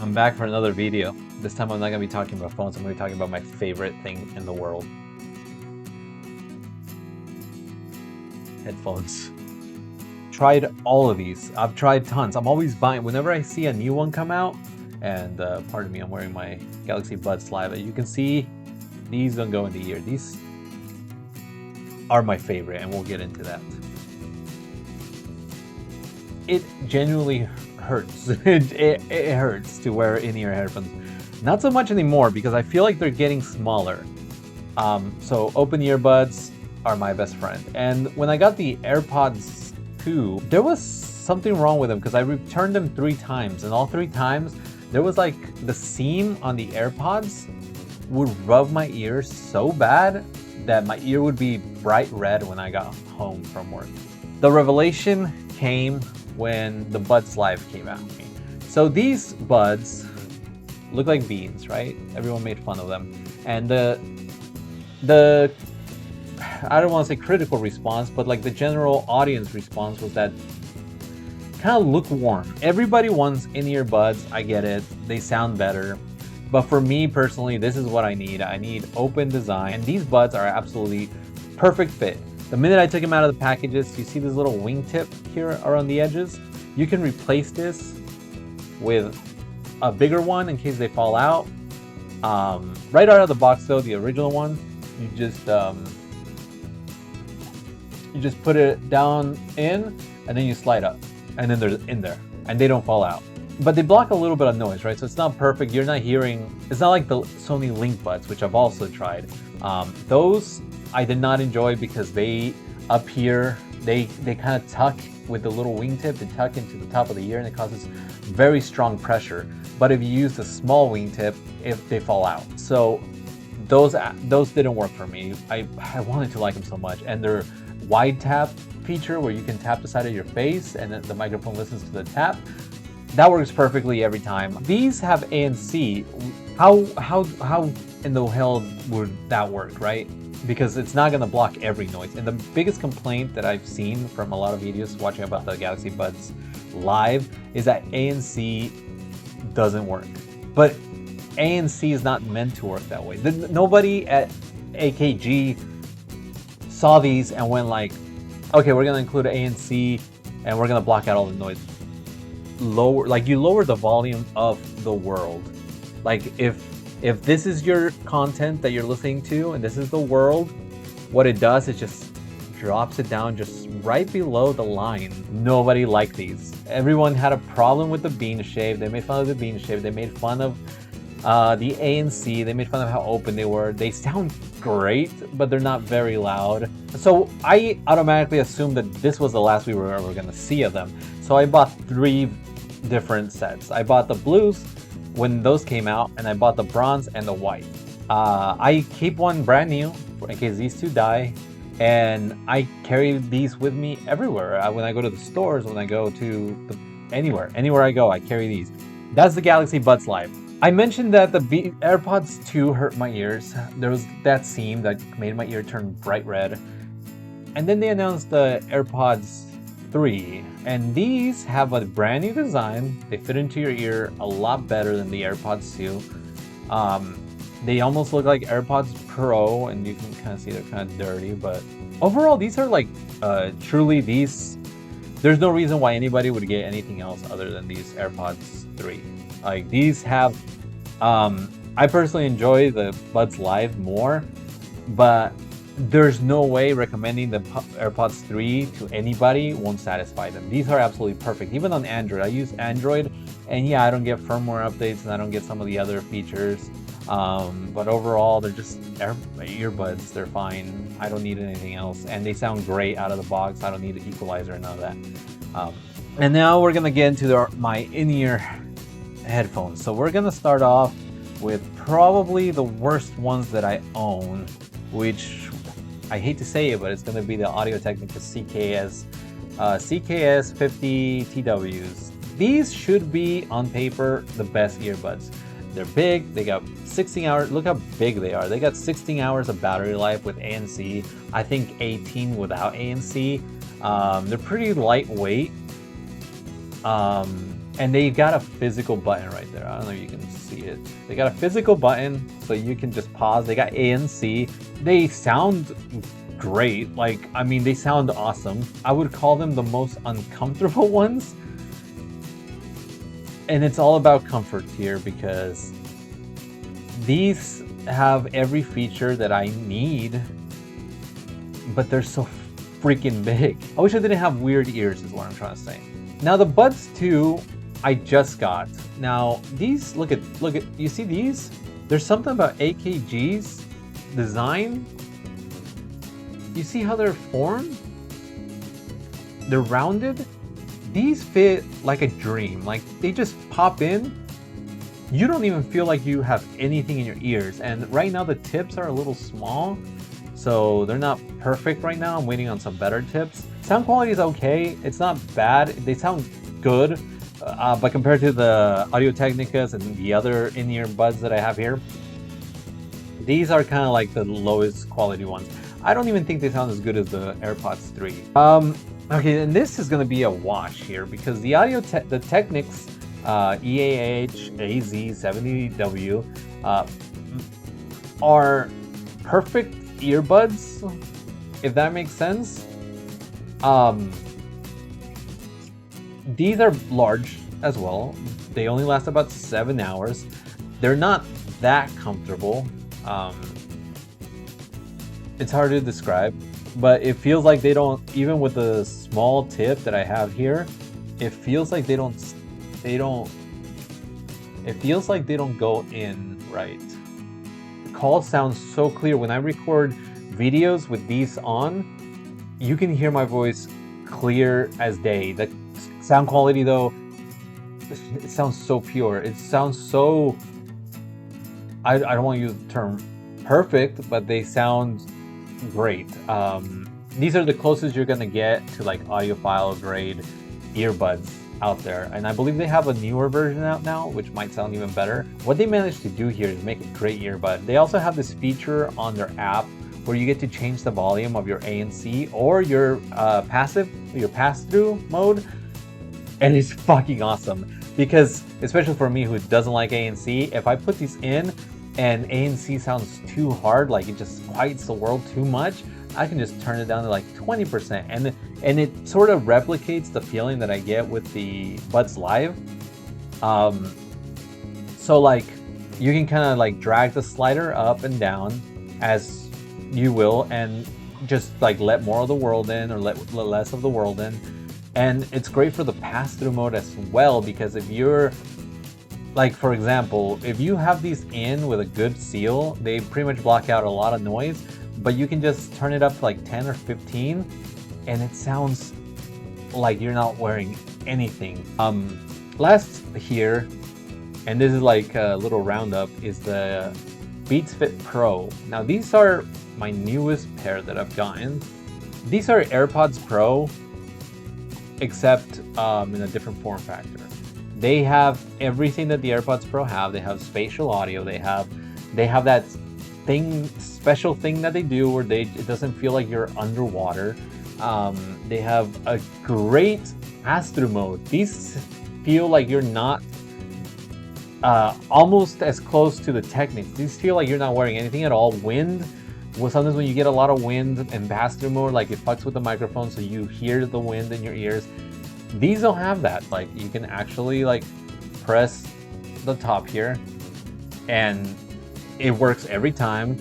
I'm back for another video. This time I'm not going to be talking about phones, I'm going to be talking about my favorite thing in the world. Headphones. Tried all of these. I've tried tons. I'm always buying, whenever I see a new one come out, and pardon me, I'm wearing my Galaxy Buds Live. You can see these don't go in the ear. These are my favorite, and we'll get into that. It genuinely hurts. it hurts to wear in-ear headphones. Not so much anymore because I feel like they're getting smaller. So open earbuds are my best friend. And when I got the Airpods 2, there was something wrong with them because I returned them 3 times, and all 3 times there was like the seam on the Airpods would rub my ears so bad that my ear would be bright red when I got home from work. The revelation came when the Buds Live came out. So these buds look like beans, right? Everyone made fun of them. And the I don't want to say critical response, but like the general audience response was that kind of lukewarm. Everybody wants in-ear buds, I get it. They sound better. But for me personally, this is what I need. I need open design. And these buds are absolutely perfect fit. The minute I took them out of the packages, you see this little wingtip here around the edges? You can replace this with a bigger one in case they fall out. Right out of the box though, the original one, you just put it down in, and then you slide up, and then they're in there, and they don't fall out. But they block a little bit of noise, right? So it's not perfect. You're not hearing, it's not like the Sony Link Buds, which I've also tried. Those I did not enjoy because they, up here, they kind of tuck with the little wingtip, they tuck into the top of the ear, and it causes very strong pressure. But if you use the small wingtip, they fall out. So those didn't work for me. I wanted to like them so much. And their wide tap feature, where you can tap the side of your face and then the microphone listens to the tap, that works perfectly every time. These have ANC. How in the hell would that work, right? Because it's not going to block every noise. And the biggest complaint that I've seen from a lot of videos watching about the Galaxy Buds Live is that ANC doesn't work. But ANC is not meant to work that way. Nobody at AKG saw these and went like, okay, we're going to include ANC and we're going to block out all the noise. You lower the volume of the world. Like if this is your content that you're listening to and this is the world, what it does is just drops it down just right below the line. Nobody liked these. Everyone had a problem with the bean shape. They made fun of the bean shape. They made fun of the ANC. They made fun of how open they were. They sound great, but they're not very loud. So I automatically assumed that this was the last we were ever going to see of them. So I bought 3 different sets. I bought the blues when those came out, and I bought the bronze and the white. I keep one brand new in case these 2 die, and I carry these with me everywhere. When I go to the stores, when I go to anywhere I go, I carry these. That's the Galaxy Buds Live. I mentioned that the Airpods 2 hurt my ears. There was that seam that made my ear turn bright red. And then they announced the Airpods 3, and these have a brand new design. They fit into your ear a lot better than the Airpods 2. They almost look like AirPods Pro, and you can kind of see they're kind of dirty, but overall these are like truly these. There's no reason why anybody would get anything else other than these Airpods 3. Like these have, I personally enjoy the Buds Live more, but there's no way recommending the Airpods 3 to anybody won't satisfy them. These are absolutely perfect. Even on Android, I use Android, and yeah, I don't get firmware updates and I don't get some of the other features. But overall, they're just earbuds. They're fine. I don't need anything else, and they sound great out of the box. I don't need an equalizer or none of that. And now we're gonna get into my in-ear headphones. So we're gonna start off with probably the worst ones that I own, which I hate to say it, but it's gonna be the Audio Technica CKS 50 TWs. These should be on paper the best earbuds. They're big, they got 16 hours, look how big they are. They got 16 hours of battery life with ANC, I think 18 without ANC. They're pretty lightweight. And they got a physical button right there. I don't know if you can see it. They got a physical button, so you can just pause. They got A and C. They sound great. Like, I mean, they sound awesome. I would call them the most uncomfortable ones. And it's all about comfort here, because these have every feature that I need, but they're so freaking big. I wish I didn't have weird ears is what I'm trying to say. Now the Buds 2 I just got. Now these, look at, you see these? There's something about AKG's design. You see how they're formed? They're rounded. These fit like a dream. Like, they just pop in. You don't even feel like you have anything in your ears. And right now the tips are a little small, so they're not perfect right now. I'm waiting on some better tips. Sound quality is okay. It's not bad. They sound good. But compared to the Audio Technicas and the other in-ear buds that I have here, these are kind of like the lowest quality ones. I don't even think they sound as good as the Airpods 3. Okay, and this is going to be a wash here, because the the Technics EAH AZ70w are perfect earbuds, if that makes sense. These are large as well. They only last about 7 hours. They're not that comfortable. It's hard to describe, but it feels like they don't, even with the small tip that I have here, it feels like they don't go in right. The call sounds so clear. When I record videos with these on, you can hear my voice clear as day. The sound quality though, it sounds so pure. It sounds so, I don't want to use the term perfect, but they sound great. These are the closest you're gonna get to like audiophile grade earbuds out there, and I believe they have a newer version out now, which might sound even better. What they managed to do here is make a great earbud. They also have this feature on their app where you get to change the volume of your ANC or your pass-through mode, and it's fucking awesome. Because especially for me who doesn't like ANC, if I put these in and ANC sounds too hard, like it just quiets the world too much, I can just turn it down to like 20%, and it sort of replicates the feeling that I get with the Buds Live. So like you can kind of like drag the slider up and down as you will, and just like let more of the world in or let less of the world in. And it's great for the pass-through mode as well, because if you're like, for example, if you have these in with a good seal, they pretty much block out a lot of noise, but you can just turn it up to like 10 or 15 and it sounds like you're not wearing anything. Last here, and this is like a little roundup, is the Beats Fit Pro. Now these are my newest pair that I've gotten. These are AirPods Pro, except in a different form factor. They have everything that the AirPods Pro have. They have spatial audio. They have that special thing that they do where it doesn't feel like you're underwater. They have a great pass-through mode. These feel like you're not almost as close to the Technics. These feel like you're not wearing anything at all. Wind. Well, sometimes when you get a lot of wind and pass-through mode, like it fucks with the microphone, so you hear the wind in your ears. These don't have that. Like you can actually like press the top here, and it works every time.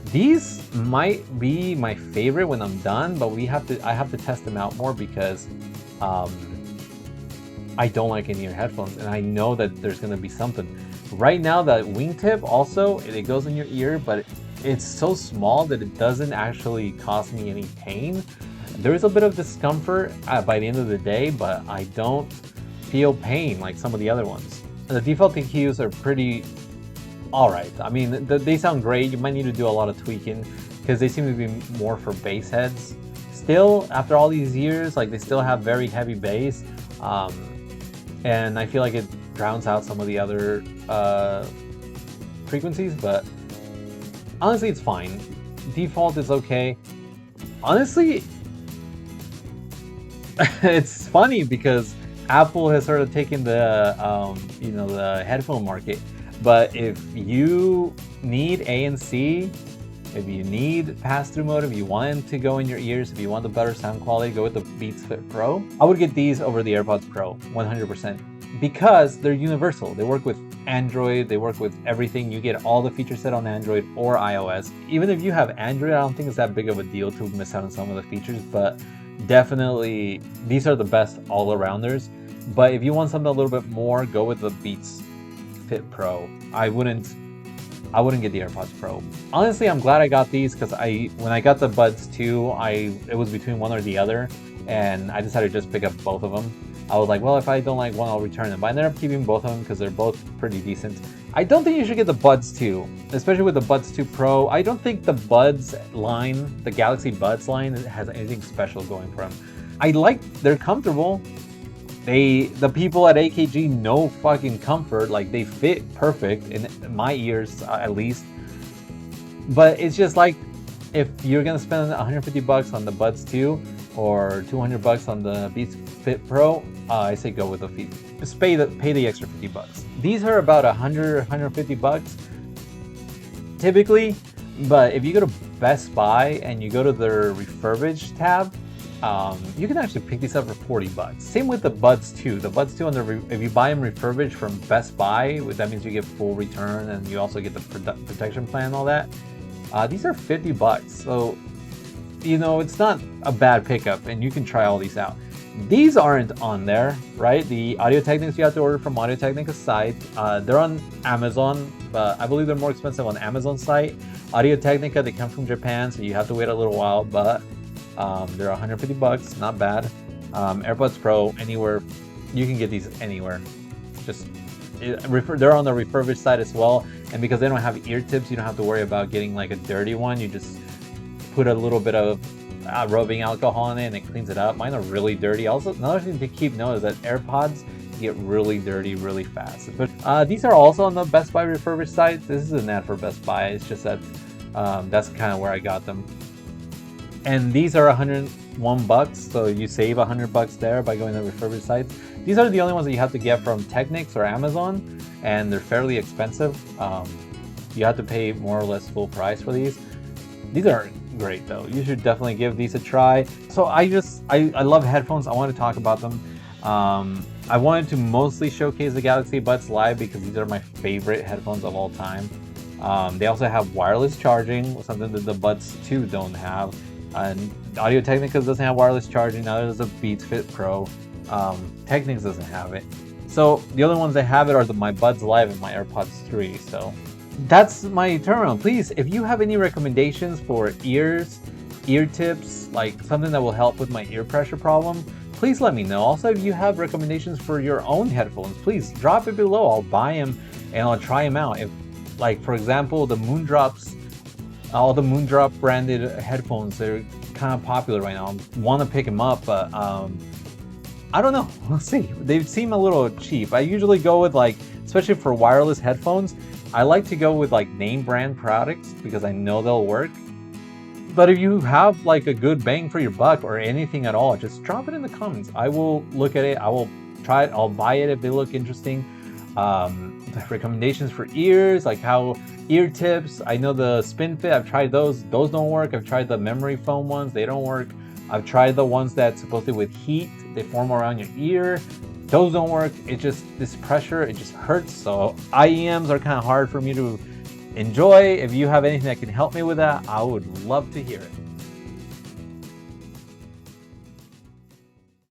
These might be my favorite when I'm done, but I have to test them out more, because I don't like in-ear headphones, and I know that there's gonna be something. Right now, the wingtip also, it goes in your ear, but it's so small that it doesn't actually cause me any pain. There is a bit of discomfort by the end of the day, but I don't feel pain like some of the other ones. The default EQs are pretty alright. I mean, they sound great. You might need to do a lot of tweaking because they seem to be more for bass heads. Still, after all these years, like they still have very heavy bass, and I feel like it drowns out some of the other frequencies, but honestly, it's fine. Default is okay. Honestly, it's funny because Apple has sort of taken the the headphone market. But if you need ANC, if you need pass-through mode, if you want it to go in your ears, if you want the better sound quality, go with the Beats Fit Pro. I would get these over the AirPods Pro, 100%, because they're universal. They work with Android, they work with everything. You get all the feature set on Android or iOS. Even if you have Android, I don't think it's that big of a deal to miss out on some of the features, but definitely these are the best all-arounders. But if you want something a little bit more, go with the Beats Fit Pro. I wouldn't get the AirPods Pro. Honestly, I'm glad I got these because when I got the Buds 2, it was between one or the other, and I decided to just pick up both of them. I was like, well, if I don't like one, I'll return them. But I ended up keeping both of them because they're both pretty decent. I don't think you should get the Buds 2, especially with the Buds 2 Pro. I don't think the Buds line, the Galaxy Buds line, has anything special going for them. They're comfortable. The people at AKG know fucking comfort. Like, they fit perfect in my ears, at least. But it's just like, if you're gonna spend $150 on the Buds 2 or $200 on the Beats Fit Pro, I say go with the feet. Just pay the extra $50. These are about $150 typically, but if you go to Best Buy and you go to their refurbished tab, you can actually pick these up for $40. Same with the Buds 2. The Buds 2, if you buy them refurbished from Best Buy, that means you get full return and you also get the protection plan and all that. These are $50. So, it's not a bad pickup, and you can try all these out. These aren't on there, right? The Audio Technics you have to order from Audio Technica's site. They're on Amazon, but I believe they're more expensive on Amazon site. Audio Technica, they come from Japan, so you have to wait a little while, but they're $150, not bad. AirPods Pro, anywhere, you can get these anywhere. They're on the refurbished side as well, and because they don't have ear tips, you don't have to worry about getting like a dirty one. You just put a little bit of rubbing alcohol in it and it cleans it up. Mine are really dirty. Also, another thing to keep note is that AirPods get really dirty really fast. But these are also on the Best Buy refurbished site. This is an ad for Best Buy. It's just that that's kind of where I got them. And these are $101, so you save $100 there by going to the refurbished sites. These are the only ones that you have to get from Technics or Amazon, and they're fairly expensive. You have to pay more or less full price for these. These are great though. You should definitely give these a try. So I love headphones. I want to talk about them. I wanted to mostly showcase the Galaxy Buds Live because these are my favorite headphones of all time. They also have wireless charging, something that the Buds 2 don't have. And Audio Technica doesn't have wireless charging. Now there's a Beats Fit Pro. Technics doesn't have it. So the other ones that have it are my Buds Live and my AirPods 3. So that's my turnaround. Please, if you have any recommendations for ear tips, like something that will help with my ear pressure problem, please let me know. Also, if you have recommendations for your own headphones, please drop it below. I'll buy them and I'll try them out. If, like, for example, the Moondrops, all the Moondrop branded headphones, they're kind of popular right now. I want to pick them up, but I don't know. We'll see. They seem a little cheap. I usually go with, like, especially for wireless headphones, I like to go with like name brand products because I know they'll work. But if you have like a good bang for your buck or anything at all, just drop it in the comments. I will look at it. I will try it. I'll buy it if they look interesting. Recommendations for ears, like how ear tips. I know the Spin Fit. I've tried those. Those don't work. I've tried the memory foam ones. They don't work. I've tried the ones that supposedly with heat, they form around your ear. Those don't work. It just, this pressure, it just hurts. So IEMs are kind of hard for me to enjoy. If you have anything that can help me with that, I would love to hear it.